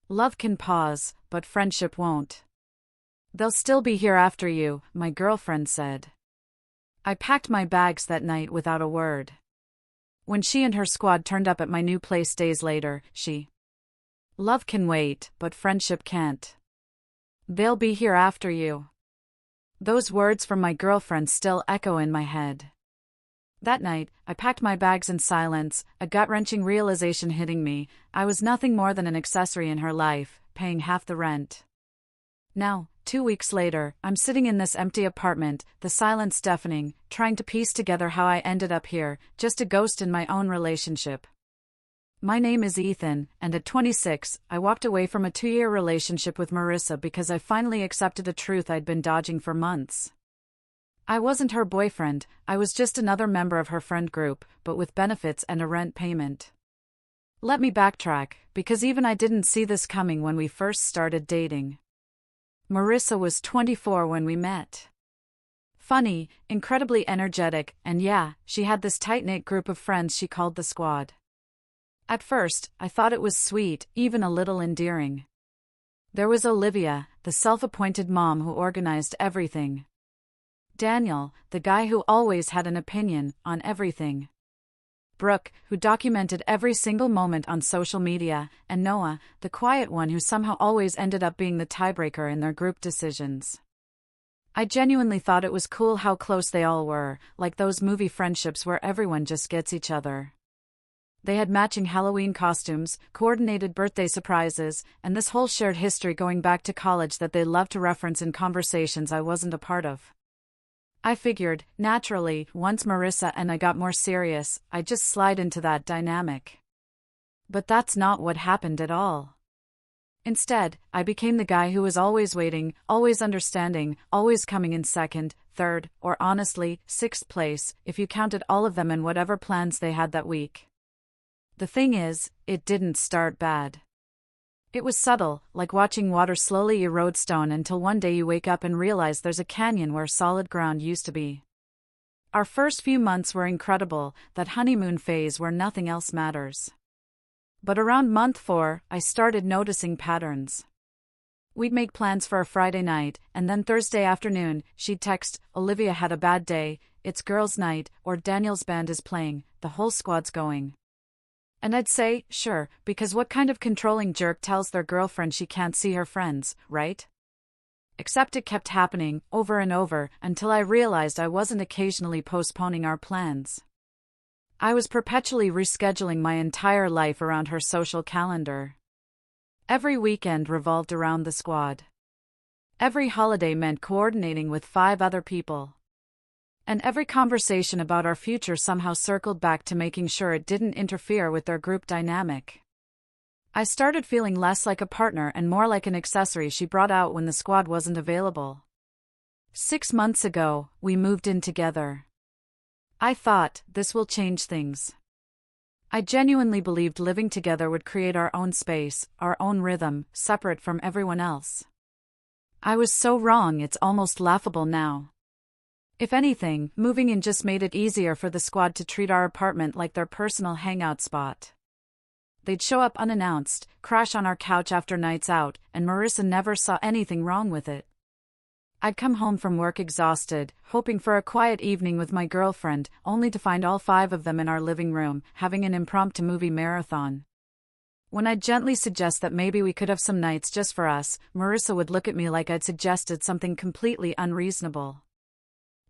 Love can pause, but friendship won't. They'll still be here after you, my girlfriend said. I packed my bags that night without a word. When she and her squad turned up at my new place days later, Love can wait, but friendship can't. They'll be here after you. Those words from my girlfriend still echo in my head. That night, I packed my bags in silence, a gut-wrenching realization hitting me. I was nothing more than an accessory in her life, paying half the rent. Now, 2 weeks later, I'm sitting in this empty apartment, the silence deafening, trying to piece together how I ended up here, just a ghost in my own relationship. My name is Ethan, and at 26, I walked away from a 2-year relationship with Marissa because I finally accepted a truth I'd been dodging for months. I wasn't her boyfriend, I was just another member of her friend group, but with benefits and a rent payment. Let me backtrack, because even I didn't see this coming when we first started dating. Marissa was 24 when we met. Funny, incredibly energetic, and yeah, she had this tight-knit group of friends she called the squad. At first, I thought it was sweet, even a little endearing. There was Olivia, the self-appointed mom who organized everything. Daniel, the guy who always had an opinion on everything. Brooke, who documented every single moment on social media, and Noah, the quiet one who somehow always ended up being the tiebreaker in their group decisions. I genuinely thought it was cool how close they all were, like those movie friendships where everyone just gets each other. They had matching Halloween costumes, coordinated birthday surprises, and this whole shared history going back to college that they loved to reference in conversations I wasn't a part of. I figured, naturally, once Marissa and I got more serious, I'd just slide into that dynamic. But that's not what happened at all. Instead, I became the guy who was always waiting, always understanding, always coming in second, third, or honestly, sixth place, if you counted all of them and whatever plans they had that week. The thing is, it didn't start bad. It was subtle, like watching water slowly erode stone until one day you wake up and realize there's a canyon where solid ground used to be. Our first few months were incredible, that honeymoon phase where nothing else matters. But around month 4, I started noticing patterns. We'd make plans for a Friday night, and then Thursday afternoon, she'd text, "Olivia had a bad day, it's girls' night," or "Daniel's band is playing, the whole squad's going." And I'd say, sure, because what kind of controlling jerk tells their girlfriend she can't see her friends, right? Except it kept happening, over and over, until I realized I wasn't occasionally postponing our plans. I was perpetually rescheduling my entire life around her social calendar. Every weekend revolved around the squad. Every holiday meant coordinating with 5 other people. And every conversation about our future somehow circled back to making sure it didn't interfere with their group dynamic. I started feeling less like a partner and more like an accessory she brought out when the squad wasn't available. 6 months ago, we moved in together. I thought, this will change things. I genuinely believed living together would create our own space, our own rhythm, separate from everyone else. I was so wrong, it's almost laughable now. If anything, moving in just made it easier for the squad to treat our apartment like their personal hangout spot. They'd show up unannounced, crash on our couch after nights out, and Marissa never saw anything wrong with it. I'd come home from work exhausted, hoping for a quiet evening with my girlfriend, only to find all 5 of them in our living room, having an impromptu movie marathon. When I'd gently suggest that maybe we could have some nights just for us, Marissa would look at me like I'd suggested something completely unreasonable.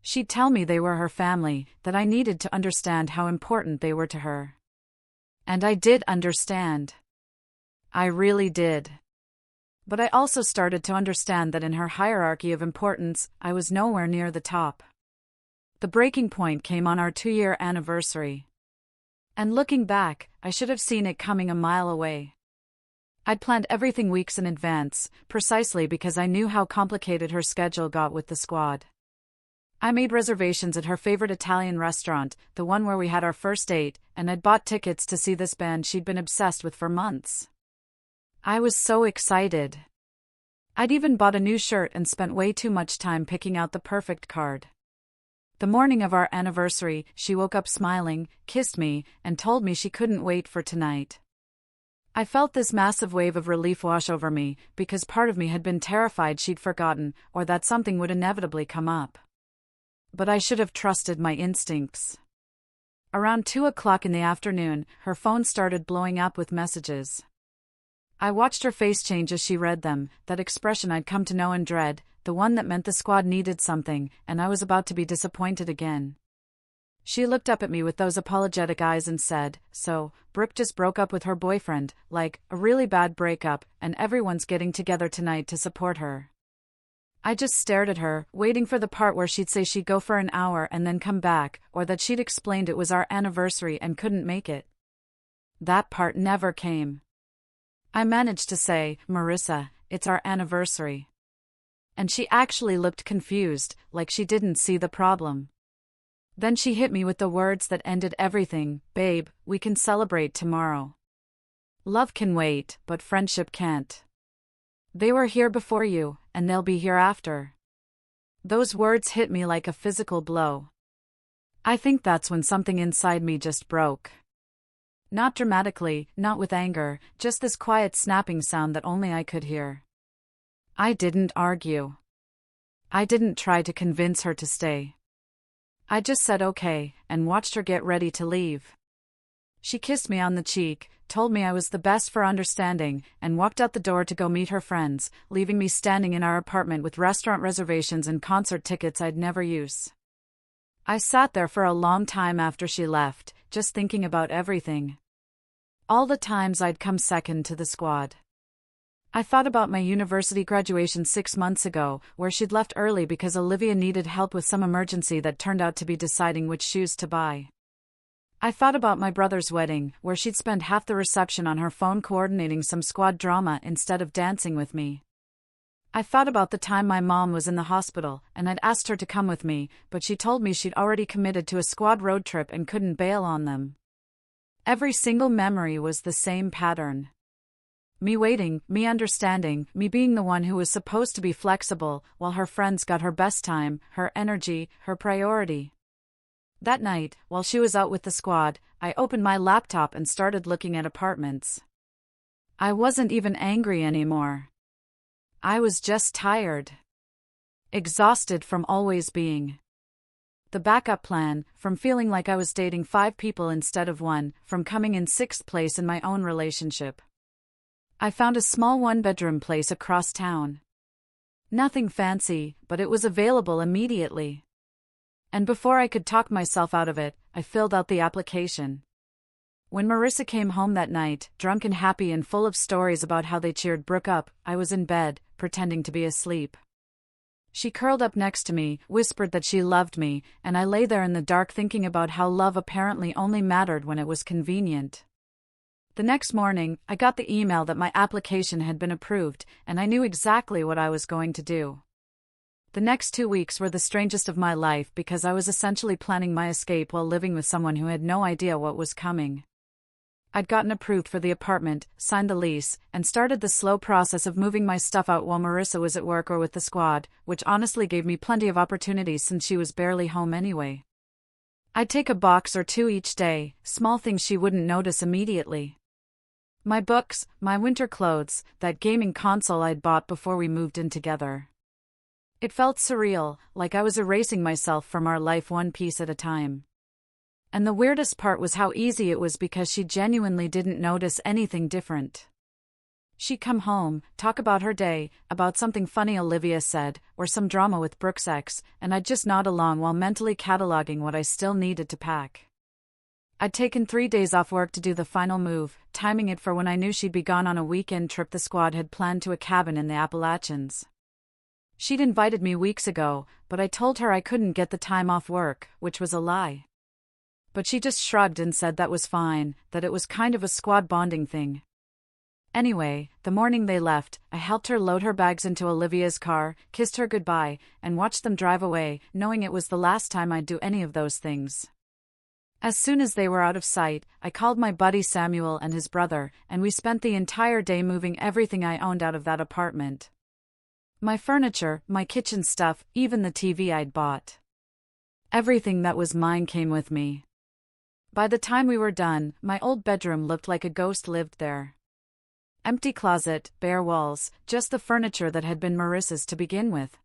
She'd tell me they were her family, that I needed to understand how important they were to her. And I did understand. I really did. But I also started to understand that in her hierarchy of importance, I was nowhere near the top. The breaking point came on our 2-year anniversary. And looking back, I should have seen it coming a mile away. I'd planned everything weeks in advance, precisely because I knew how complicated her schedule got with the squad. I made reservations at her favorite Italian restaurant, the one where we had our first date, and I'd bought tickets to see this band she'd been obsessed with for months. I was so excited. I'd even bought a new shirt and spent way too much time picking out the perfect card. The morning of our anniversary, she woke up smiling, kissed me, and told me she couldn't wait for tonight. I felt this massive wave of relief wash over me, because part of me had been terrified she'd forgotten, or that something would inevitably come up. But I should have trusted my instincts. Around 2 o'clock in the afternoon, her phone started blowing up with messages. I watched her face change as she read them, that expression I'd come to know and dread, the one that meant the squad needed something, and I was about to be disappointed again. She looked up at me with those apologetic eyes and said, "So, Brooke just broke up with her boyfriend, like, a really bad breakup, and everyone's getting together tonight to support her." I just stared at her, waiting for the part where she'd say she'd go for an hour and then come back, or that she'd explained it was our anniversary and couldn't make it. That part never came. I managed to say, "Marissa, it's our anniversary." And she actually looked confused, like she didn't see the problem. Then she hit me with the words that ended everything, "Babe, we can celebrate tomorrow. Love can wait, but friendship can't. They were here before you, and they'll be here after." Those words hit me like a physical blow. I think that's when something inside me just broke. Not dramatically, not with anger, just this quiet snapping sound that only I could hear. I didn't argue. I didn't try to convince her to stay. I just said okay, and watched her get ready to leave. She kissed me on the cheek, told me I was the best for understanding, and walked out the door to go meet her friends, leaving me standing in our apartment with restaurant reservations and concert tickets I'd never use. I sat there for a long time after she left, just thinking about everything. All the times I'd come second to the squad. I thought about my university graduation 6 months ago, where she'd left early because Olivia needed help with some emergency that turned out to be deciding which shoes to buy. I thought about my brother's wedding, where she'd spend half the reception on her phone coordinating some squad drama instead of dancing with me. I thought about the time my mom was in the hospital, and I'd asked her to come with me, but she told me she'd already committed to a squad road trip and couldn't bail on them. Every single memory was the same pattern. Me waiting, me understanding, me being the one who was supposed to be flexible, while her friends got her best time, her energy, her priority. That night, while she was out with the squad, I opened my laptop and started looking at apartments. I wasn't even angry anymore. I was just tired. Exhausted from always being. The backup plan, from feeling like I was dating 5 people instead of 1, from coming in 6th place in my own relationship. I found a small 1-bedroom place across town. Nothing fancy, but it was available immediately. And before I could talk myself out of it, I filled out the application. When Marissa came home that night, drunk and happy and full of stories about how they cheered Brooke up, I was in bed, pretending to be asleep. She curled up next to me, whispered that she loved me, and I lay there in the dark thinking about how love apparently only mattered when it was convenient. The next morning, I got the email that my application had been approved, and I knew exactly what I was going to do. The next 2 weeks were the strangest of my life because I was essentially planning my escape while living with someone who had no idea what was coming. I'd gotten approved for the apartment, signed the lease, and started the slow process of moving my stuff out while Marissa was at work or with the squad, which honestly gave me plenty of opportunities since she was barely home anyway. I'd take a box or 2 each day, small things she wouldn't notice immediately. My books, my winter clothes, that gaming console I'd bought before we moved in together. It felt surreal, like I was erasing myself from our life one piece at a time. And the weirdest part was how easy it was because she genuinely didn't notice anything different. She'd come home, talk about her day, about something funny Olivia said, or some drama with Brooke's ex, and I'd just nod along while mentally cataloging what I still needed to pack. I'd taken 3 days off work to do the final move, timing it for when I knew she'd be gone on a weekend trip the squad had planned to a cabin in the Appalachians. She'd invited me weeks ago, but I told her I couldn't get the time off work, which was a lie. But she just shrugged and said that was fine, that it was kind of a squad bonding thing. Anyway, the morning they left, I helped her load her bags into Olivia's car, kissed her goodbye, and watched them drive away, knowing it was the last time I'd do any of those things. As soon as they were out of sight, I called my buddy Samuel and his brother, and we spent the entire day moving everything I owned out of that apartment. My furniture, my kitchen stuff, even the TV I'd bought. Everything that was mine came with me. By the time we were done, my old bedroom looked like a ghost lived there. Empty closet, bare walls, just the furniture that had been Marissa's to begin with.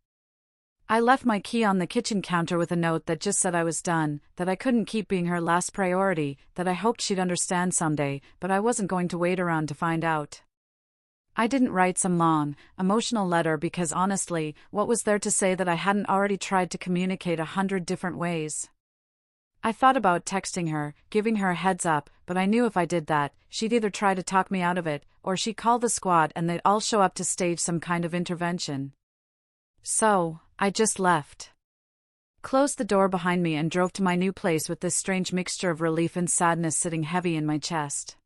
I left my key on the kitchen counter with a note that just said I was done, that I couldn't keep being her last priority, that I hoped she'd understand someday, but I wasn't going to wait around to find out. I didn't write some long, emotional letter because honestly, what was there to say that I hadn't already tried to communicate 100 different ways? I thought about texting her, giving her a heads up, but I knew if I did that, she'd either try to talk me out of it, or she'd call the squad and they'd all show up to stage some kind of intervention. So, I just left. Closed the door behind me and drove to my new place with this strange mixture of relief and sadness sitting heavy in my chest.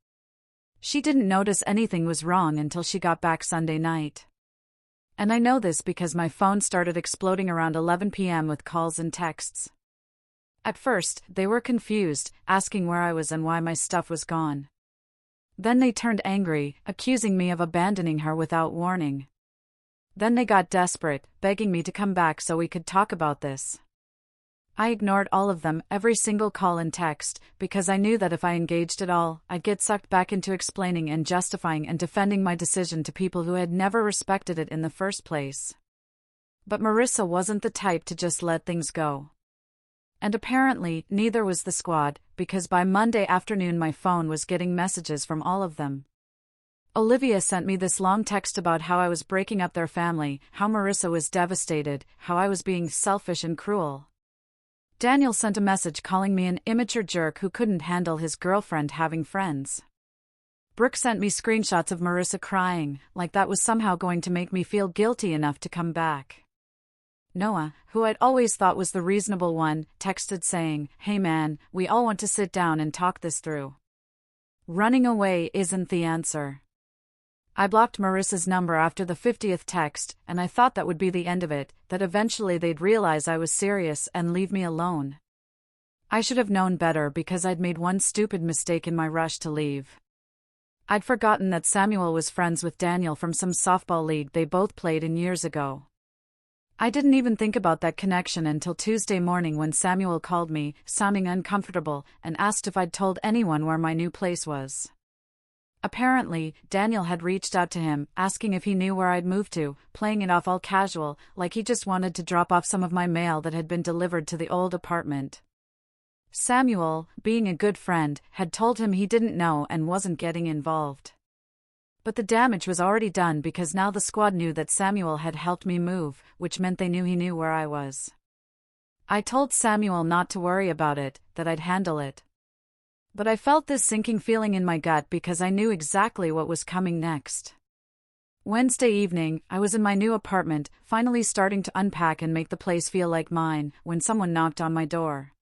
She didn't notice anything was wrong until she got back Sunday night. And I know this because my phone started exploding around 11 p.m. with calls and texts. At first, they were confused, asking where I was and why my stuff was gone. Then they turned angry, accusing me of abandoning her without warning. Then they got desperate, begging me to come back so we could talk about this. I ignored all of them, every single call and text, because I knew that if I engaged at all, I'd get sucked back into explaining and justifying and defending my decision to people who had never respected it in the first place. But Marissa wasn't the type to just let things go. And apparently, neither was the squad, because by Monday afternoon my phone was getting messages from all of them. Olivia sent me this long text about how I was breaking up their family, how Marissa was devastated, how I was being selfish and cruel. Daniel sent a message calling me an immature jerk who couldn't handle his girlfriend having friends. Brooke sent me screenshots of Marissa crying, like that was somehow going to make me feel guilty enough to come back. Noah, who I'd always thought was the reasonable one, texted saying, "Hey man, we all want to sit down and talk this through. Running away isn't the answer." I blocked Marissa's number after the 50th text, and I thought that would be the end of it, that eventually they'd realize I was serious and leave me alone. I should have known better because I'd made one stupid mistake in my rush to leave. I'd forgotten that Samuel was friends with Daniel from some softball league they both played in years ago. I didn't even think about that connection until Tuesday morning when Samuel called me, sounding uncomfortable, and asked if I'd told anyone where my new place was. Apparently, Daniel had reached out to him, asking if he knew where I'd moved to, playing it off all casual, like he just wanted to drop off some of my mail that had been delivered to the old apartment. Samuel, being a good friend, had told him he didn't know and wasn't getting involved. But the damage was already done because now the squad knew that Samuel had helped me move, which meant they knew he knew where I was. I told Samuel not to worry about it, that I'd handle it. But I felt this sinking feeling in my gut because I knew exactly what was coming next. Wednesday evening, I was in my new apartment, finally starting to unpack and make the place feel like mine, when someone knocked on my door.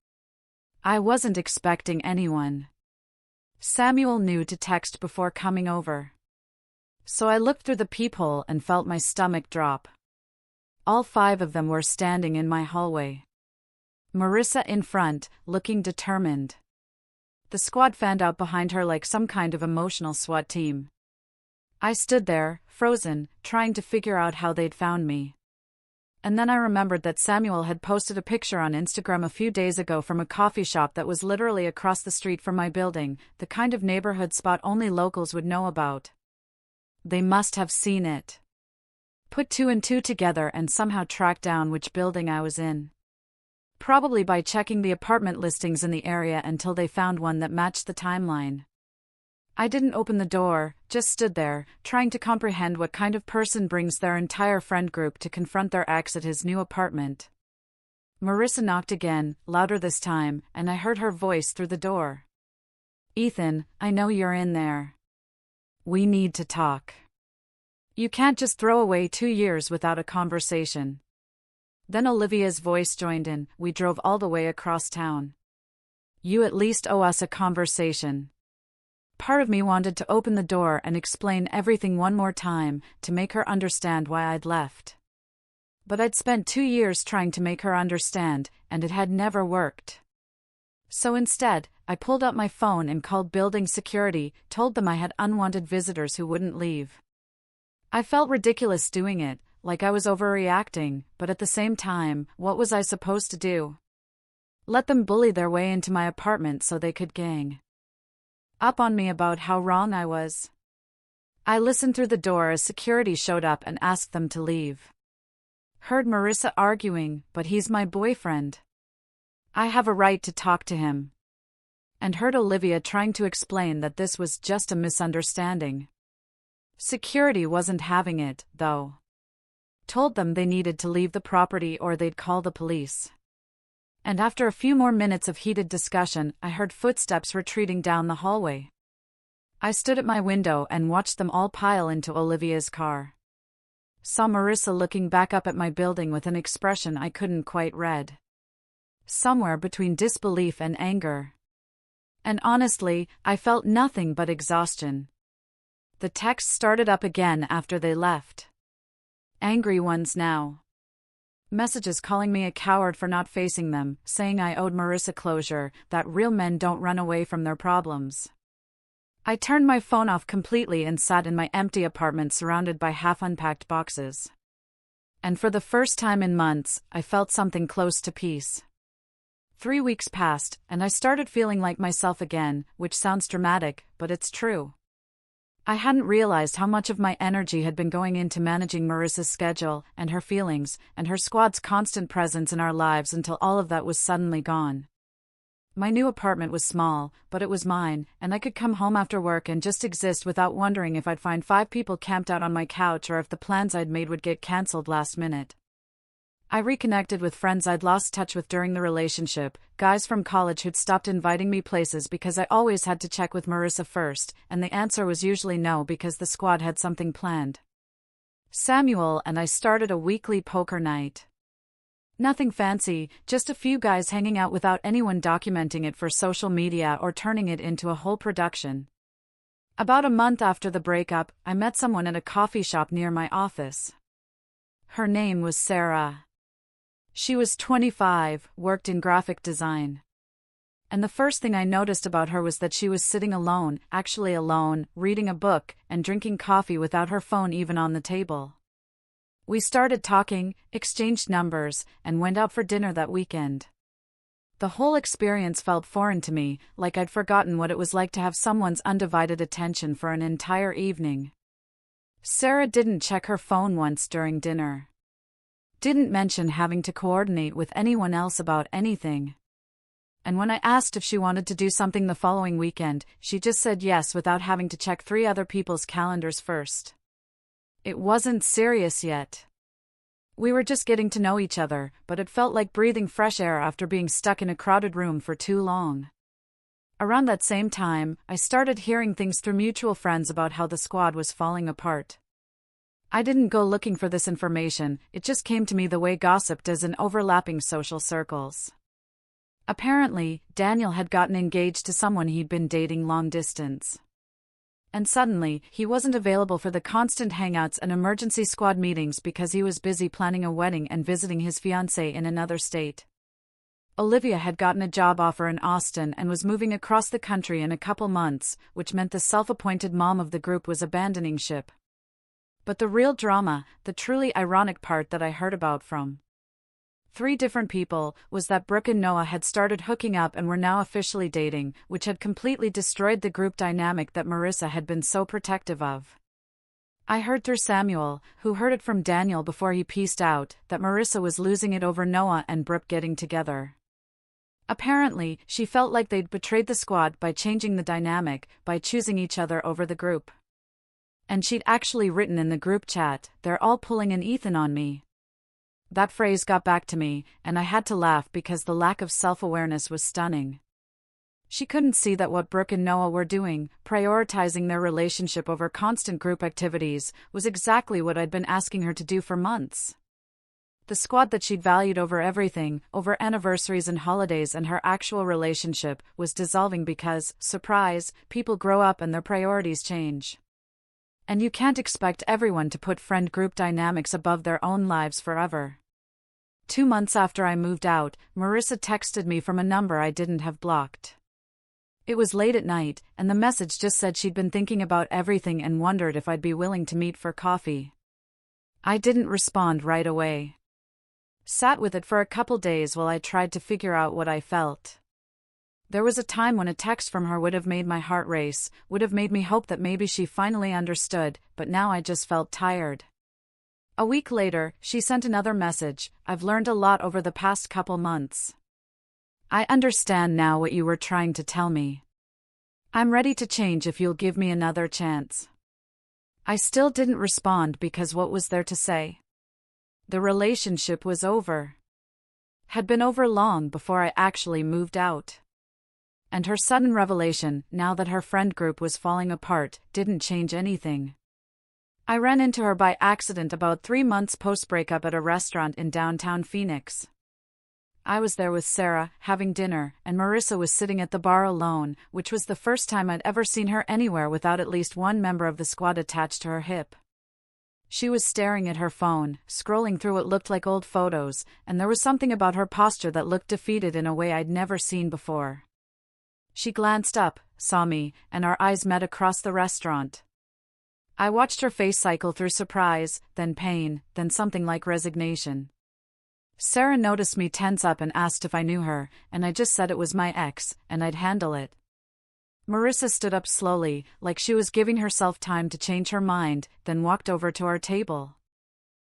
I wasn't expecting anyone. Samuel knew to text before coming over. So I looked through the peephole and felt my stomach drop. All 5 of them were standing in my hallway. Marissa in front, looking determined. The squad fanned out behind her like some kind of emotional SWAT team. I stood there, frozen, trying to figure out how they'd found me. And then I remembered that Samuel had posted a picture on Instagram a few days ago from a coffee shop that was literally across the street from my building, the kind of neighborhood spot only locals would know about. They must have seen it. Put 2 and 2 together and somehow tracked down which building I was in. Probably by checking the apartment listings in the area until they found one that matched the timeline. I didn't open the door, just stood there, trying to comprehend what kind of person brings their entire friend group to confront their ex at his new apartment. Marissa knocked again, louder this time, and I heard her voice through the door. "Ethan, I know you're in there. We need to talk. You can't just throw away 2 years without a conversation." Then Olivia's voice joined in. We drove all the way across town. "You at least owe us a conversation." Part of me wanted to open the door and explain everything one more time, to make her understand why I'd left. But I'd spent 2 years trying to make her understand, and it had never worked. So instead, I pulled out my phone and called building security, told them I had unwanted visitors who wouldn't leave. I felt ridiculous doing it, like I was overreacting, but at the same time, what was I supposed to do? Let them bully their way into my apartment so they could gang up on me about how wrong I was? I listened through the door as security showed up and asked them to leave. Heard Marissa arguing, but he's my boyfriend. I have a right to talk to him. And heard Olivia trying to explain that this was just a misunderstanding. Security wasn't having it, though. Told them they needed to leave the property or they'd call the police. And after a few more minutes of heated discussion, I heard footsteps retreating down the hallway. I stood at my window and watched them all pile into Olivia's car. Saw Marissa looking back up at my building with an expression I couldn't quite read. Somewhere between disbelief and anger. And honestly, I felt nothing but exhaustion. The text started up again after they left. Angry ones now. Messages calling me a coward for not facing them, saying I owed Marissa closure, that real men don't run away from their problems. I turned my phone off completely and sat in my empty apartment surrounded by half-unpacked boxes. And for the first time in months, I felt something close to peace. 3 weeks passed, and I started feeling like myself again, which sounds dramatic, but it's true. I hadn't realized how much of my energy had been going into managing Marissa's schedule, and her feelings, and her squad's constant presence in our lives until all of that was suddenly gone. My new apartment was small, but it was mine, and I could come home after work and just exist without wondering if I'd find 5 people camped out on my couch or if the plans I'd made would get cancelled last minute. I reconnected with friends I'd lost touch with during the relationship, guys from college who'd stopped inviting me places because I always had to check with Marissa first, and the answer was usually no because the squad had something planned. Samuel and I started a weekly poker night. Nothing fancy, just a few guys hanging out without anyone documenting it for social media or turning it into a whole production. About a month after the breakup, I met someone at a coffee shop near my office. Her name was Sarah. She was 25, worked in graphic design. And the first thing I noticed about her was that she was sitting alone, actually alone, reading a book, and drinking coffee without her phone even on the table. We started talking, exchanged numbers, and went out for dinner that weekend. The whole experience felt foreign to me, like I'd forgotten what it was like to have someone's undivided attention for an entire evening. Sarah didn't check her phone once during dinner. Didn't mention having to coordinate with anyone else about anything. And when I asked if she wanted to do something the following weekend, she just said yes without having to check 3 other people's calendars first. It wasn't serious yet. We were just getting to know each other, but it felt like breathing fresh air after being stuck in a crowded room for too long. Around that same time, I started hearing things through mutual friends about how the squad was falling apart. I didn't go looking for this information, it just came to me the way gossip does in overlapping social circles. Apparently, Daniel had gotten engaged to someone he'd been dating long distance. And suddenly, he wasn't available for the constant hangouts and emergency squad meetings because he was busy planning a wedding and visiting his fiancée in another state. Olivia had gotten a job offer in Austin and was moving across the country in a couple months, which meant the self-appointed mom of the group was abandoning ship. But the real drama, the truly ironic part that I heard about from 3 different people, was that Brooke and Noah had started hooking up and were now officially dating, which had completely destroyed the group dynamic that Marissa had been so protective of. I heard through Samuel, who heard it from Daniel before he pieced out, that Marissa was losing it over Noah and Brooke getting together. Apparently, she felt like they'd betrayed the squad by changing the dynamic, by choosing each other over the group. And she'd actually written in the group chat, "They're all pulling an Ethan on me." That phrase got back to me, and I had to laugh because the lack of self-awareness was stunning. She couldn't see that what Brooke and Noah were doing, prioritizing their relationship over constant group activities, was exactly what I'd been asking her to do for months. The squad that she'd valued over everything, over anniversaries and holidays and her actual relationship, was dissolving because, surprise, people grow up and their priorities change. And you can't expect everyone to put friend group dynamics above their own lives forever. 2 months after I moved out, Marissa texted me from a number I didn't have blocked. It was late at night, and the message just said she'd been thinking about everything and wondered if I'd be willing to meet for coffee. I didn't respond right away. Sat with it for a couple days while I tried to figure out what I felt. There was a time when a text from her would have made my heart race, would have made me hope that maybe she finally understood, but now I just felt tired. A week later, she sent another message. I've learned a lot over the past couple months. I understand now what you were trying to tell me. I'm ready to change if you'll give me another chance. I still didn't respond because what was there to say? The relationship was over. Had been over long before I actually moved out. And her sudden revelation, now that her friend group was falling apart, didn't change anything. I ran into her by accident about 3 months post-breakup at a restaurant in downtown Phoenix. I was there with Sarah, having dinner, and Marissa was sitting at the bar alone, which was the first time I'd ever seen her anywhere without at least one member of the squad attached to her hip. She was staring at her phone, scrolling through what looked like old photos, and there was something about her posture that looked defeated in a way I'd never seen before. She glanced up, saw me, and our eyes met across the restaurant. I watched her face cycle through surprise, then pain, then something like resignation. Sarah noticed me tense up and asked if I knew her, and I just said it was my ex, and I'd handle it. Marissa stood up slowly, like she was giving herself time to change her mind, then walked over to our table.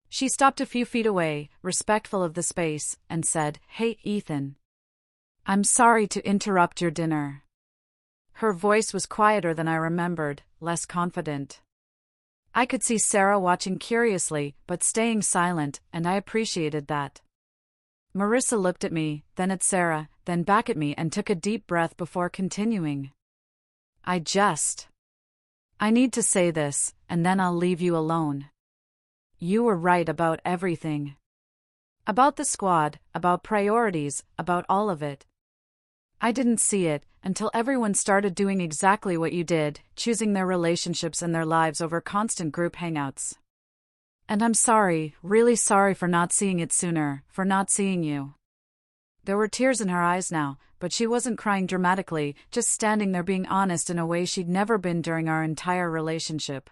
She stopped a few feet away, respectful of the space, and said, "Hey, Ethan. I'm sorry to interrupt your dinner." Her voice was quieter than I remembered, less confident. I could see Sarah watching curiously, but staying silent, and I appreciated that. Marissa looked at me, then at Sarah, then back at me and took a deep breath before continuing. I need to say this, and then I'll leave you alone. You were right about everything. About the squad, about priorities, about all of it. I didn't see it until everyone started doing exactly what you did, choosing their relationships and their lives over constant group hangouts. And I'm sorry, really sorry for not seeing it sooner, for not seeing you. There were tears in her eyes now, but she wasn't crying dramatically, just standing there being honest in a way she'd never been during our entire relationship.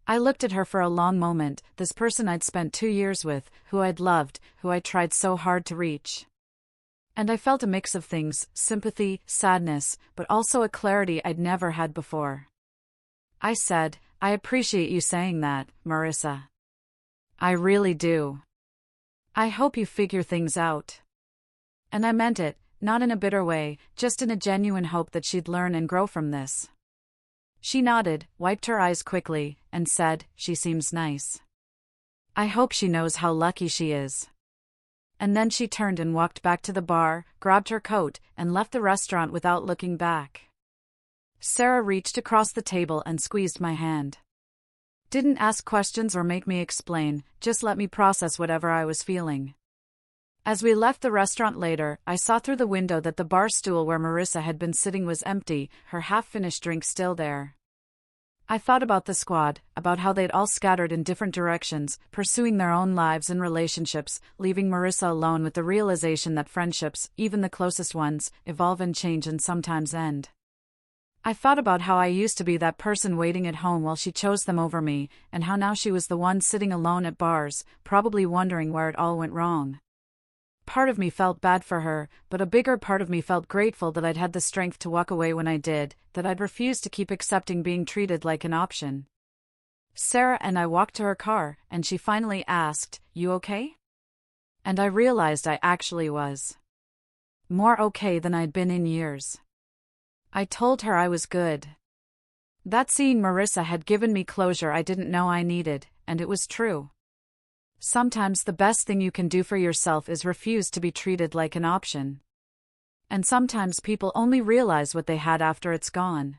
I looked at her for a long moment, this person I'd spent 2 years with, who I'd loved, who I tried so hard to reach. And I felt a mix of things, sympathy, sadness, but also a clarity I'd never had before. I said, "I appreciate you saying that, Marissa. I really do. I hope you figure things out." And I meant it, not in a bitter way, just in a genuine hope that she'd learn and grow from this. She nodded, wiped her eyes quickly, and said, "She seems nice. I hope she knows how lucky she is." And then she turned and walked back to the bar, grabbed her coat, and left the restaurant without looking back. Sarah reached across the table and squeezed my hand. Didn't ask questions or make me explain, just let me process whatever I was feeling. As we left the restaurant later, I saw through the window that the bar stool where Marissa had been sitting was empty, her half-finished drink still there. I thought about the squad, about how they'd all scattered in different directions, pursuing their own lives and relationships, leaving Marissa alone with the realization that friendships, even the closest ones, evolve and change and sometimes end. I thought about how I used to be that person waiting at home while she chose them over me, and how now she was the one sitting alone at bars, probably wondering where it all went wrong. Part of me felt bad for her, but a bigger part of me felt grateful that I'd had the strength to walk away when I did, that I'd refused to keep accepting being treated like an option. Sarah and I walked to her car, and she finally asked, "You okay?" And I realized I actually was. More okay than I'd been in years. I told her I was good. That seeing Marissa had given me closure I didn't know I needed, and it was true. Sometimes the best thing you can do for yourself is refuse to be treated like an option. And sometimes people only realize what they had after it's gone.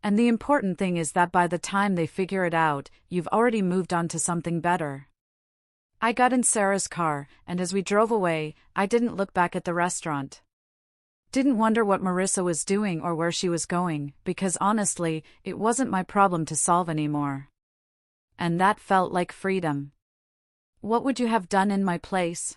And the important thing is that by the time they figure it out, you've already moved on to something better. I got in Sarah's car, and as we drove away, I didn't look back at the restaurant. Didn't wonder what Marissa was doing or where she was going, because honestly, it wasn't my problem to solve anymore. And that felt like freedom. What would you have done in my place?